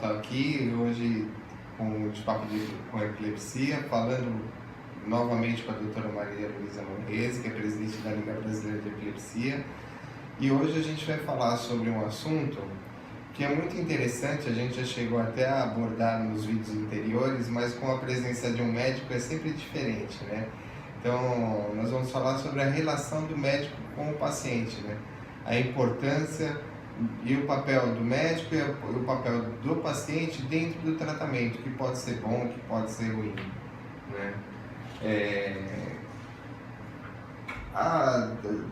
volta aqui, hoje com o Papo com Epilepsia, falando novamente com a doutora Maria Luísa Morrese, que é presidente da Liga Brasileira de Epilepsia. E hoje a gente vai falar sobre um assunto que é muito interessante, a gente já chegou até a abordar nos vídeos anteriores, mas com a presença de um médico é sempre diferente, né? Então, nós vamos falar sobre a relação do médico com o paciente, né? A importância e o papel do médico e o papel do paciente dentro do tratamento, que pode ser bom, que pode ser ruim, né?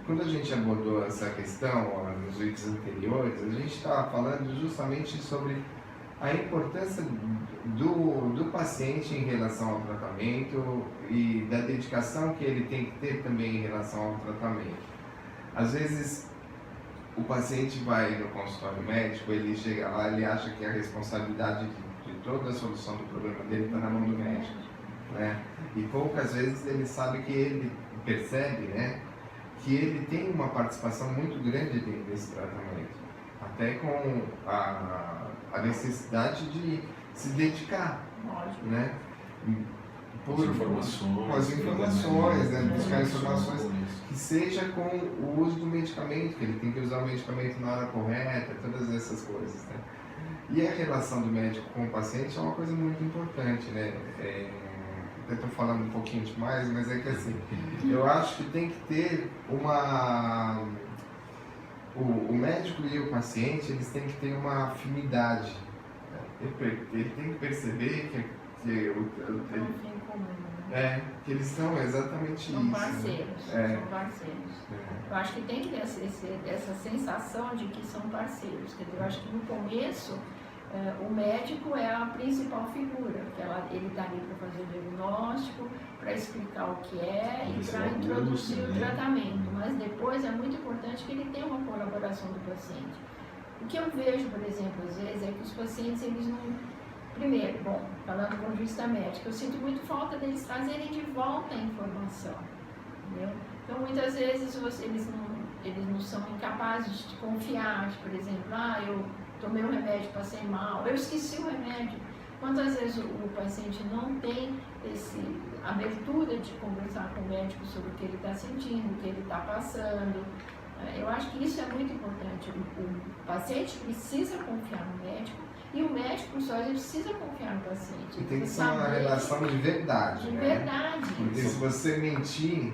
Quando a gente abordou essa questão nos vídeos anteriores, a gente estava falando justamente sobre a importância do paciente em relação ao tratamento e da dedicação que ele tem que ter também em relação ao tratamento. Às vezes, o paciente vai no consultório médico, ele chega lá, ele acha que a responsabilidade de toda a solução do problema dele está na mão do médico, né? E poucas vezes ele sabe que ele percebe, né, que ele tem uma participação muito grande dentro desse tratamento, até com a necessidade de se dedicar, né? Com as informações, né? Buscar informações que seja com o uso do medicamento, que ele tem que usar o medicamento na hora correta, todas essas coisas, né? E a relação do médico com o paciente é uma coisa muito importante, né? Eu estou falando um pouquinho demais, mas é que assim, eu acho que tem que ter o médico e o paciente, eles têm que ter uma afinidade. Ele tem que perceber que eles são exatamente são isso. Parceiros, né? São parceiros. Eu acho que tem que ter essa sensação de que são parceiros. Quer dizer, eu acho que no começo o médico é a principal figura, porque ele está ali para fazer o diagnóstico, para explicar o que é e para introduzir o tratamento. Mas depois é muito importante que ele tenha uma colaboração do paciente. O que eu vejo, por exemplo, às vezes, é que os pacientes, eles não... Primeiro, bom, falando do ponto de vista médico, eu sinto muito falta deles trazerem de volta a informação, entendeu? Então, muitas vezes, eles não são incapazes de confiar, por exemplo, eu tomei um remédio, passei mal, eu esqueci o remédio. Quantas vezes o paciente não tem essa abertura de conversar com o médico sobre o que ele está sentindo, o que ele está passando? Eu acho que isso é muito importante. O paciente precisa confiar no médico e o médico, por sua vez, precisa confiar no paciente. E tem que ser uma relação de verdade. De né? verdade. Porque se você mentir...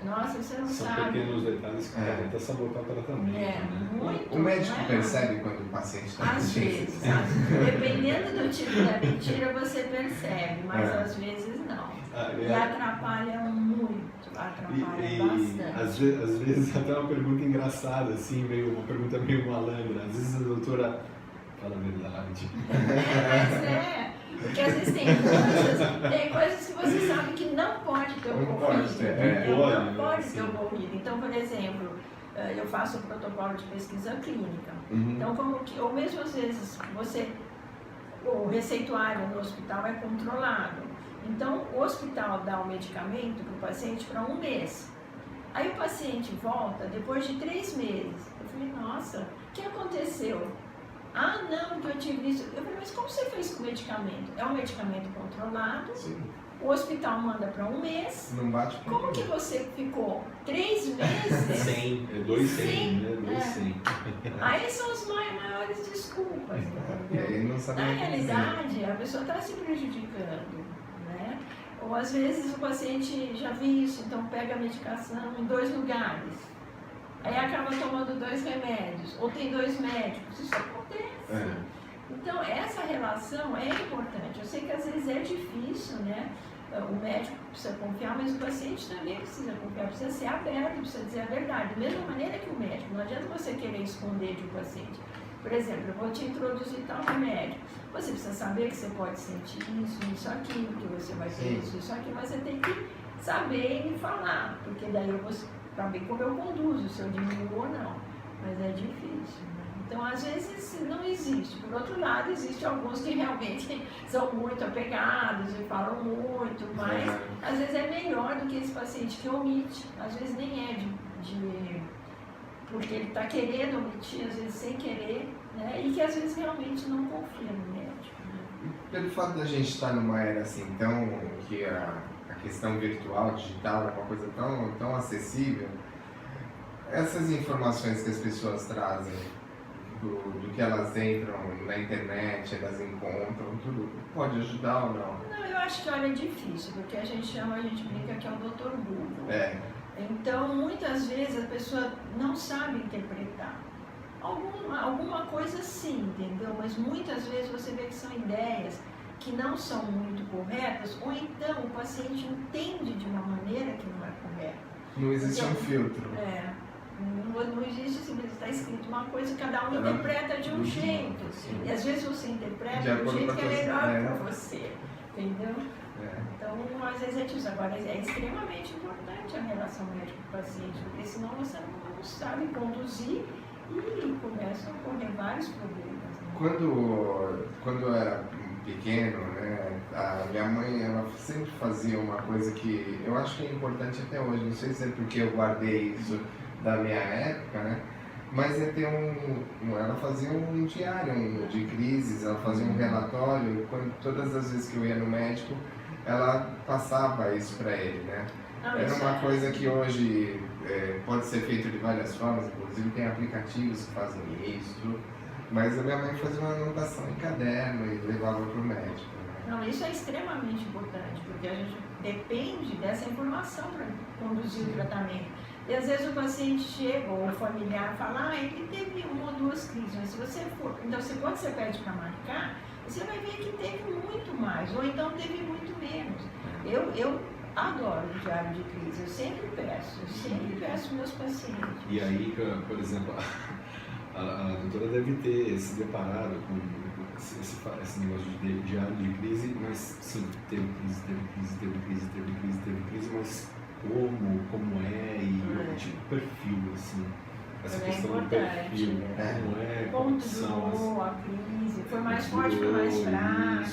Nossa, você não São sabe. pequenos detalhes que podem até sabotar o tratamento. Muito. O médico percebe quando o paciente está mentindo? Às vezes. Dependendo do tipo da mentira, você percebe, mas às vezes não. E atrapalha muito, atrapalha bastante. Às vezes até uma pergunta engraçada, assim, uma pergunta meio malandra. Às vezes a doutora fala a verdade. Mas porque às vezes tem coisas que você sabe que não pode ter ocorrido. Não pode ter ocorrido. Então, por exemplo, eu faço o protocolo de pesquisa clínica. Então, ou mesmo às vezes o receituário no hospital é controlado. Então, o hospital dá o medicamento para o paciente para 1 mês. Aí o paciente volta depois de 3 meses. Eu falei, nossa, o que aconteceu? Não, que eu tive isso. Eu falei, mas como você fez com o medicamento? É um medicamento controlado. Sim. O hospital manda para 1 mês. Não bate com Como que você ficou 3 meses? 100, 200, né? 200. Aí são as maiores desculpas. Ele não sabe. Na realidade, a pessoa está se prejudicando, né? Ou às vezes o paciente já viu isso, então pega a medicação em 2 lugares. Aí acaba tomando 2 remédios, ou tem 2 médicos, isso acontece. Então, essa relação é importante. Eu sei que às vezes é difícil, né? O médico precisa confiar, mas o paciente também precisa confiar, precisa ser aberto, precisa dizer a verdade. Da mesma maneira que o médico, não adianta você querer esconder de um paciente. Por exemplo, eu vou te introduzir tal remédio. Você precisa saber que você pode sentir isso, aquilo, que você vai ter isso, aquilo, mas você tem que saber e me falar, porque daí eu vou saber como eu conduzo, se eu diminuo ou não. Mas é difícil, né? Então, às vezes, não existe. Por outro lado, existem alguns que realmente são muito apegados e falam muito, mas às vezes é melhor do que esse paciente que omite. Às vezes nem é porque ele está querendo omitir, às vezes sem querer, né? E que às vezes realmente não confia no médico. pelo fato da gente estar numa era assim que a questão virtual, digital é uma coisa tão acessível, essas informações que as pessoas trazem do que elas entram na internet, elas encontram, tudo pode ajudar ou não? Não, eu acho que olha, é difícil, porque a gente brinca que é o Dr. Google. Então, muitas vezes a pessoa não sabe interpretar. Alguma coisa sim, entendeu? Mas muitas vezes você vê que são ideias que não são muito corretas, ou então o paciente entende de uma maneira que não é correta. Não existe um filtro. Não existe assim, está escrito uma coisa, cada um interpreta de um jeito. E às vezes você interpreta do jeito que é melhor para você, entendeu? Então, às vezes é disso. Agora, é extremamente importante a relação médico-paciente, porque senão você não sabe conduzir e começam a ocorrer vários problemas. Né? Quando eu era pequeno, né, a minha mãe ela sempre fazia uma coisa que eu acho que é importante até hoje, não sei se é porque eu guardei isso da minha época, né? Mas é ter ela fazia um diário de crises, ela fazia um relatório, todas as vezes que eu ia no médico, ela passava isso para ele, né? Era uma coisa que hoje pode ser feito de várias formas, inclusive tem aplicativos que fazem isso, mas a minha mãe fazia uma anotação em caderno e levava para o médico. Né? Não, isso é extremamente importante, porque a gente depende dessa informação para conduzir o tratamento. E às vezes o paciente chega, ou o familiar fala, ele teve uma ou duas crises, mas se você for, então quando você pede para marcar, você vai ver que teve muito mais, ou então teve muito menos. Eu adoro o diário de crise, eu sempre peço meus pacientes. E aí, por exemplo, a doutora deve ter se deparado com esse negócio de diário de crise, mas sim, teve crise, mas como é e tipo perfil, assim, essa questão do perfil, como durou a crise, foi mais forte, foi mais fraca,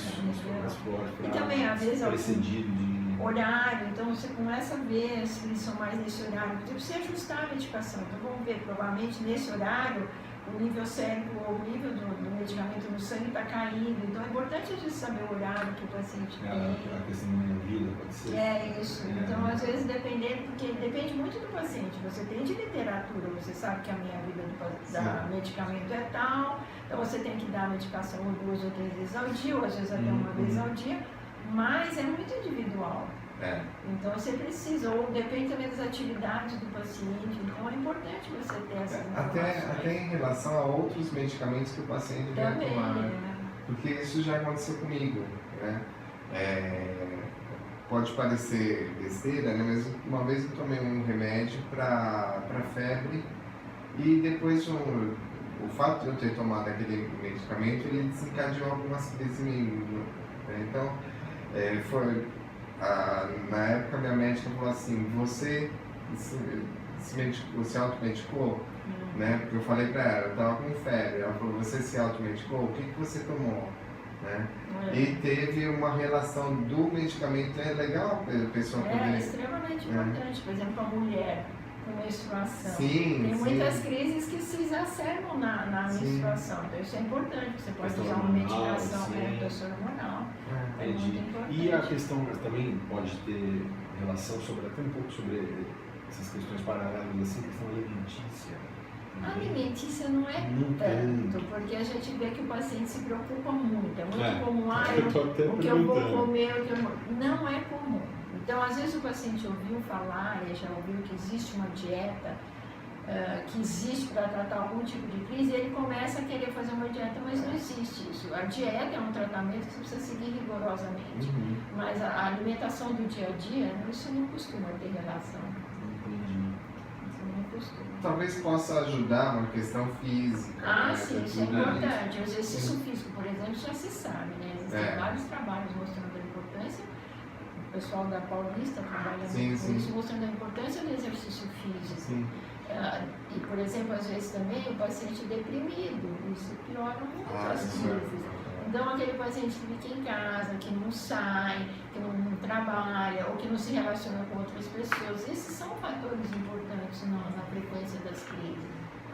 e também às vezes precedido de horário, então você começa a ver as crises são mais nesse horário, então você ajustar a medicação, então vamos ver, provavelmente nesse horário o nível cérebro ou o nível do medicamento no sangue está caindo, então é importante a gente saber o horário que o paciente tem. A questão da minha vida pode ser. É isso, então às vezes porque depende muito do paciente, você tem de literatura, você sabe que a meia vida do medicamento é tal, então você tem que dar a medicação 2 ou 3 vezes ao dia, ou às vezes até uma vez ao dia, mas é muito individual. Então você precisa, ou depende também das atividades do paciente, então é importante você ter essa informação. Até em relação a outros medicamentos que o paciente vai tomar, porque isso já aconteceu comigo, né? Pode parecer besteira, né? Mas uma vez eu tomei um remédio para febre e depois o fato de eu ter tomado aquele medicamento, ele desencadeou algumas crises em mim, né? Então, na época minha médica falou assim, você se automedicou? Né? Porque eu falei para ela, eu estava com febre, ela falou, você se automedicou? O que você tomou? Né? E teve uma relação do medicamento, é legal a pessoa poder... É extremamente importante, por exemplo, a mulher com menstruação. Tem muitas crises que se exacerbam na menstruação, então isso é importante, você pode usar uma medicação hormonal. É muito importante. E a questão também pode ter relação até um pouco sobre essas questões paralelas, assim, questão alimentícia. A alimentícia não é tanto, porque a gente vê que o paciente se preocupa muito. É muito comum, o que eu vou comer, não é comum. Então, às vezes o paciente ouviu falar, já ouviu que existe uma dieta que existe para tratar algum tipo de crise, e ele começa a querer fazer uma dieta, mas não existe isso. A dieta é um tratamento que você precisa seguir rigorosamente, mas a alimentação do dia a dia, isso não costuma ter relação. Talvez possa ajudar uma questão física. Sim, isso é importante. O exercício físico, por exemplo, já se sabe, né? Existem vários trabalhos mostrando a importância. O pessoal da Paulista trabalha muito com isso, mostrando a importância do exercício físico. E, por exemplo, às vezes também o paciente deprimido, isso piora muito as crises. Então, aquele paciente que fica em casa, que não sai, que não trabalha, ou que não se relaciona com outras pessoas, esses são fatores importantes na frequência das crises.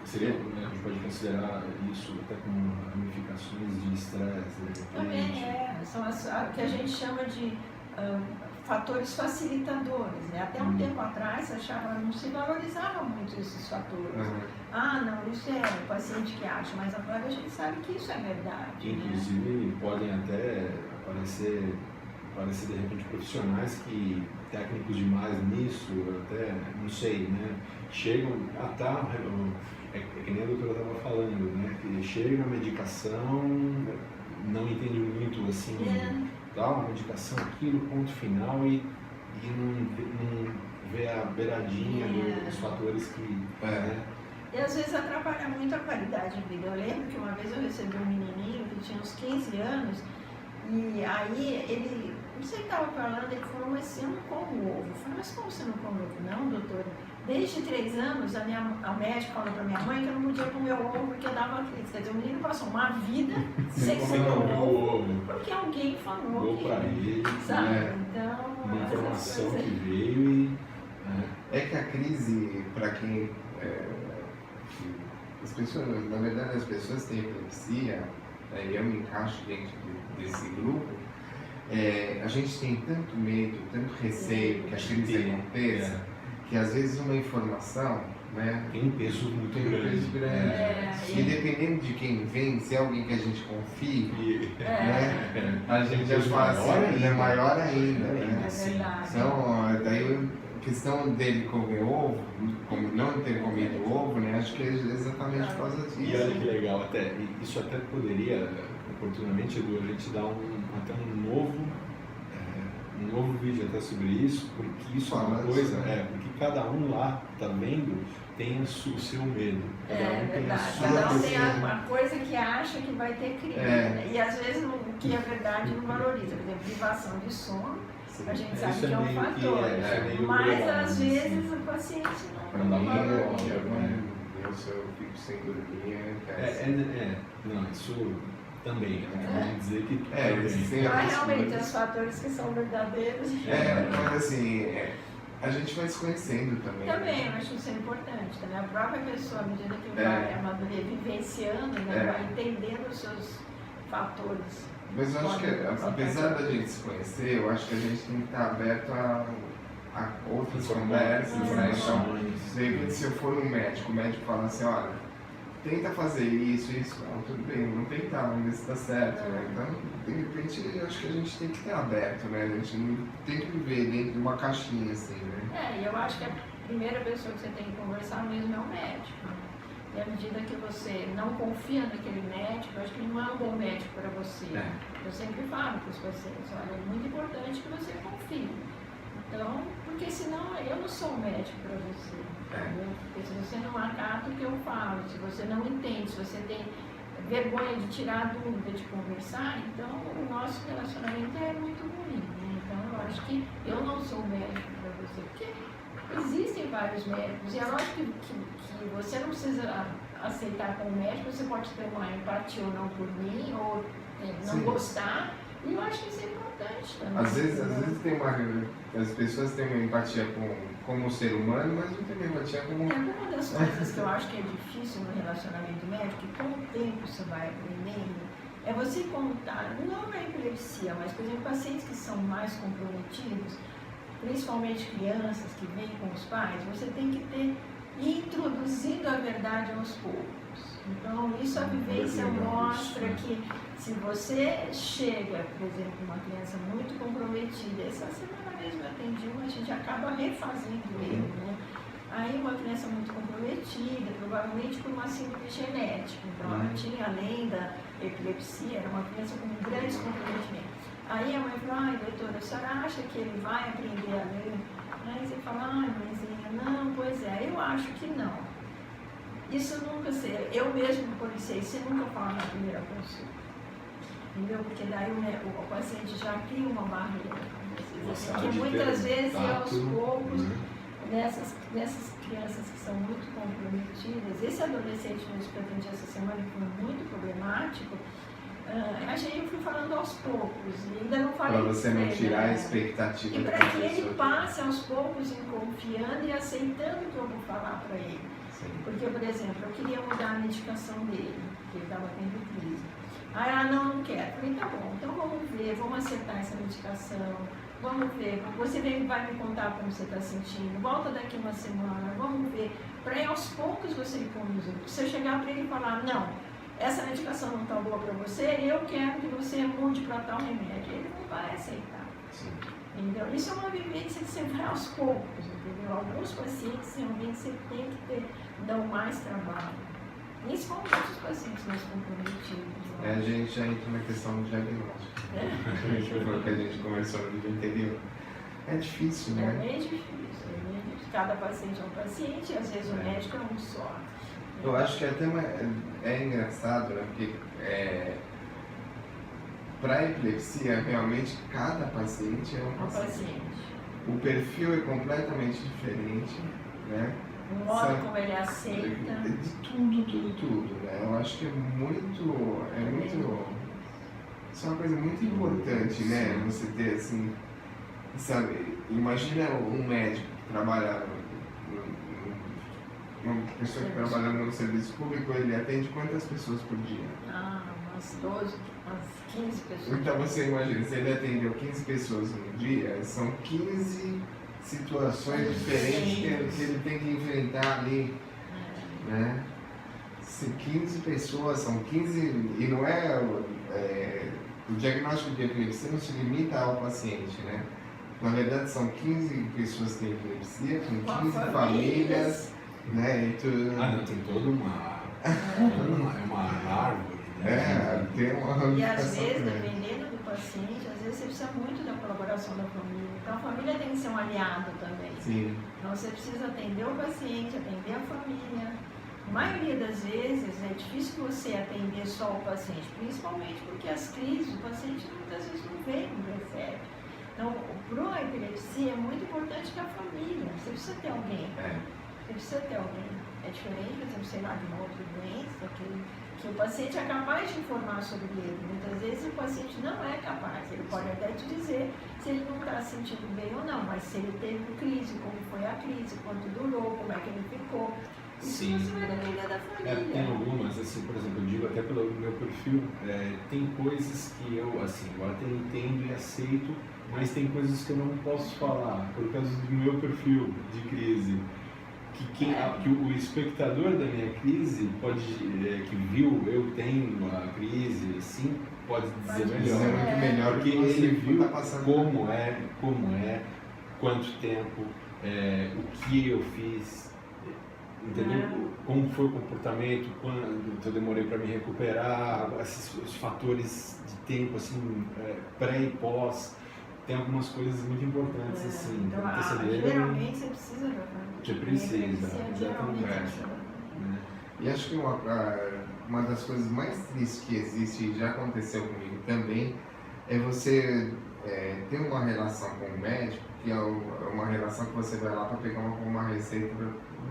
seria, né, a gente pode considerar isso até como ramificações de estresse. Também são o que a gente chama de fatores facilitadores, né? Até um tempo atrás não se valorizava muito esses fatores. Ah, não, isso é o paciente que acha, mas agora a gente sabe que isso é verdade. Inclusive, podem até aparecer de repente profissionais técnicos demais nisso, até, não sei, né? Chegam é que nem a doutora estava falando, né? Que chega a medicação, não entende muito assim, dá uma medicação, aquilo, ponto final, e não vê a beiradinha dos fatores que. Né? E às vezes atrapalha muito a qualidade de vida. Eu lembro que uma vez eu recebi um menininho que tinha uns 15 anos, e aí ele, não sei o que estava falando, ele falou, mas eu não como ovo. Eu falei, mas como você não come ovo? Não, doutora. Desde 3 anos, a médica falou para minha mãe que eu não podia comer ovo porque eu dava crise. Quer dizer, o menino passou uma vida sem comer ovo, porque alguém falou que... para ele, sabe? Então, uma informação que veio e... É que a crise, para quem... as pessoas, na verdade, as pessoas têm epilepsia, e eu me encaixo dentro desse grupo, a gente tem tanto medo, tanto receio que a crise aconteça, que às vezes uma informação, né, tem um peso muito grande. E dependendo de quem vem, se é alguém que a gente confie, né, a gente já fala assim, é maior ainda. Né? Então, daí a questão dele comer ovo, não ter comido ovo, né, acho que é exatamente por causa disso. E olha que legal, isso até poderia, oportunamente, Edu, a gente dar até um novo vídeo até sobre isso, porque isso é uma coisa, porque cada um lá, tá vendo, tem o seu medo. Cada um tem a sua Cada um tem uma coisa que acha que vai ter crise, né? E às vezes o que é verdade não valoriza. Por exemplo, privação de sono, a gente sabe que é um fator, mas às vezes o paciente não valoriza. Eu fico sem dormir. Não, isso também, vamos dizer que mas realmente os fatores que são verdadeiros. Mas assim, a gente vai se conhecendo também. Também, eu acho isso importante. Também a própria pessoa, à medida que vai vivenciando, né, vai entendendo os seus fatores. Mas eu acho que, apesar da gente se conhecer, eu acho que a gente tem que estar aberto a outras conversas, né? Então, de repente, se eu for no médico, o médico fala assim, olha, tenta fazer isso, não, tudo bem, vamos tentar, vamos ver se dá certo, né? Então, de repente, eu acho que a gente tem que estar aberto, né? A gente não tem que viver dentro de uma caixinha, assim, né? E eu acho que a primeira pessoa que você tem que conversar mesmo é o médico. E à medida que você não confia naquele médico, eu acho que ele não é um bom médico para você. Eu sempre falo para os pacientes, olha, é muito importante que você confie. Então, porque senão eu não sou um médico para você. Porque se você não acata o que eu falo, se você não entende, se você tem vergonha de tirar a dúvida, de conversar, então o nosso relacionamento é muito ruim. Né? Então, eu acho que eu não sou um médico para você, porque existem vários médicos, e é lógico que você não precisa aceitar como médico, você pode ter uma empatia ou não por mim, ou não gostar, e eu acho que isso é importante também. Às vezes as pessoas têm uma empatia como ser humano, mas não tem uma empatia como... Uma das coisas que eu acho que é difícil no relacionamento médico, que com o tempo você vai aprendendo, é você contar, não na epilepsia, mas, por exemplo, pacientes que são mais comprometidos, principalmente crianças que vêm com os pais, você tem que ir introduzindo a verdade aos poucos. Então, isso a vivência mostra que se você chega, por exemplo, uma criança muito comprometida, essa semana mesmo eu atendi a gente acaba refazendo ele, né? Aí uma criança muito comprometida, provavelmente por uma síndrome genética, então ela tinha, além da epilepsia, era uma criança com grandes comprometimentos. Aí a mãe falou, ai doutora, a senhora acha que ele vai aprender a ler? Aí você fala, ai mãezinha, não, pois é, eu acho que não. Isso nunca sei, eu mesmo policei, você nunca fala na primeira consulta. Entendeu? Porque daí o paciente já cria uma barreira. Porque muitas vezes, aos poucos, nessas crianças que são muito comprometidas, esse adolescente mesmo que eu atendi essa semana, que foi muito problemático, eu fui falando aos poucos, e ainda não falei. Para você não tirar a expectativa e para que ele passe aos poucos em confiando e aceitando o que eu vou falar para ele. Porque, por exemplo, eu queria mudar a medicação dele, porque ele estava tendo crise. Aí ela, não quero. Eu falei, tá bom, então vamos ver, vamos acertar essa medicação, vamos ver, você vai me contar como você está sentindo, volta daqui uma semana, vamos ver. Para aí aos poucos você ir conduzindo. Se eu chegar para ele e falar, não, essa medicação não está boa para você, eu quero que você mude para tal remédio, ele não vai aceitar. Sim. Entendeu? Isso é uma vivência que você vai aos poucos, entendeu? Alguns pacientes realmente você tem que dar mais trabalho, principalmente os pacientes mais comprometidos. A gente já entra na questão do diagnóstico. A gente foi o que a gente conversou no vídeo anterior. É difícil, É né? bem difícil, é bem difícil. Cada paciente é um paciente, e às vezes o médico é um só. Eu acho que até é engraçado, né? Porque para epilepsia, realmente, cada paciente é um paciente. O perfil é completamente diferente, né? O modo como ele aceita. De tudo, né? Eu acho que é muito... Isso é uma coisa muito importante, né? Você ter, assim... Sabe, imagina um médico que trabalha... Uma pessoa que trabalha no serviço público, ele atende quantas pessoas por dia? Umas 12, umas 15 pessoas. Então você imagina, se ele atendeu 15 pessoas no dia, são 15 situações diferentes que ele tem que enfrentar ali, né? Se 15 pessoas, são 15, e não o diagnóstico de epilepsia não se limita ao paciente, né? Na verdade são 15 pessoas que têm epilepsia, com 15 famílias, né? E não, tem toda uma árvore, né? tem uma E às ramificação vezes, grande. dependendo do paciente, às vezes você precisa muito da colaboração da família. Então a família tem que ser um aliado também. Sim. Então você precisa atender o paciente, atender a família. A maioria das vezes é difícil você atender só o paciente, principalmente porque as crises o paciente muitas vezes não vê, não percebe. Então, para a epilepsia é muito importante que a família, você precisa ter alguém. Você precisa ter alguém. É diferente, por exemplo, sei lá, de uma outra doença, que o paciente é capaz de informar sobre ele. Muitas vezes o paciente não é capaz. Ele pode até te dizer se ele não está se sentindo bem ou não, mas se ele teve crise, como foi a crise, quanto durou, como é que ele ficou. Isso Sim. você vai depender da família. Tem algumas, assim, por exemplo, eu digo até pelo meu perfil, tem coisas que eu, assim, eu até entendo e aceito, mas tem coisas que eu não posso falar, por causa do meu perfil de crise. Que o espectador da minha crise pode, que viu eu tendo a crise, assim, pode dizer melhor. Muito melhor Porque que ele viu tá passando. como é, quanto tempo, o que eu fiz, entendeu? Como foi o comportamento, quanto eu demorei para me recuperar, os fatores de tempo, assim, pré e pós. Tem algumas coisas muito importantes, assim. Então, anteceder, geralmente você precisa da família. Você precisa, Geralmente exatamente. né? E acho que uma das coisas mais tristes que existe, e já aconteceu comigo também, é você ter uma relação com o médico, que é uma relação que você vai lá para pegar uma receita,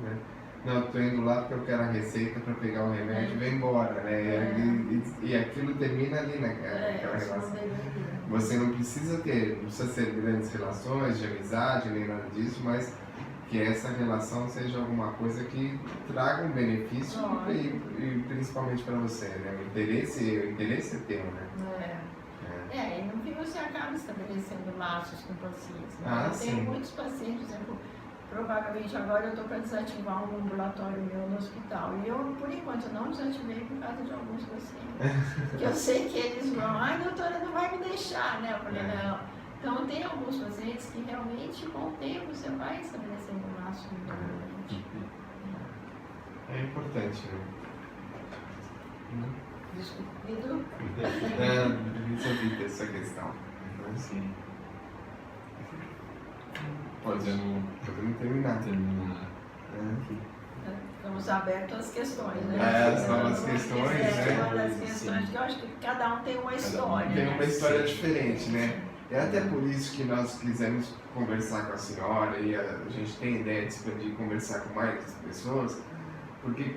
né? Não, eu estou indo lá porque eu quero a receita para pegar o remédio e vai embora, né? E aquilo termina ali naquela relação. Você não precisa ser grandes relações de amizade, nem nada disso, mas que essa relação seja alguma coisa que traga um benefício e principalmente para você, né? O interesse é teu, né? E no fim você acaba estabelecendo laços com pacientes. Né? Ah, eu tenho sim. muitos pacientes, por exemplo, provavelmente agora eu estou para desativar um ambulatório meu no hospital. E eu, por enquanto, não desativei por causa de alguns pacientes. Porque eu sei que eles vão, doutora, não vai me deixar, né? Eu falei, não. Então tem alguns pacientes que realmente, com o tempo, você vai estabelecendo um laço muito grande. É importante, né? Desculpido. Resolvida essa questão. Então, sim. Podemos terminar. Estamos abertos às questões, né? As novas questões, né? Uma das questões que eu acho que cada um tem uma história. Tem né? uma história diferente, né? É até por isso que nós quisemos conversar com a senhora e a gente tem ideia de expandir e conversar com mais pessoas, porque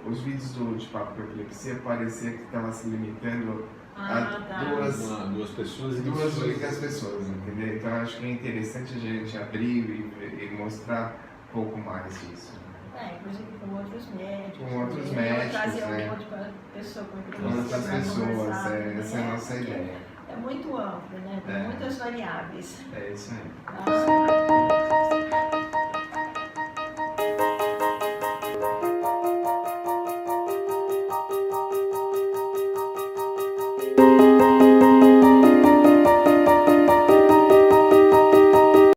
os vídeos de Papo com Epilepsia parecia que estava se limitando a duas pessoas e duas únicas pessoas, entendeu? Então acho que é interessante a gente abrir e mostrar um pouco mais disso. Inclusive outros médicos. Com outros também, médicos, trazer né? outra pessoa com Com outras pessoas, essa é a nossa ideia. É muito amplo, né? Tem É. muitas variáveis. É isso aí. Tá?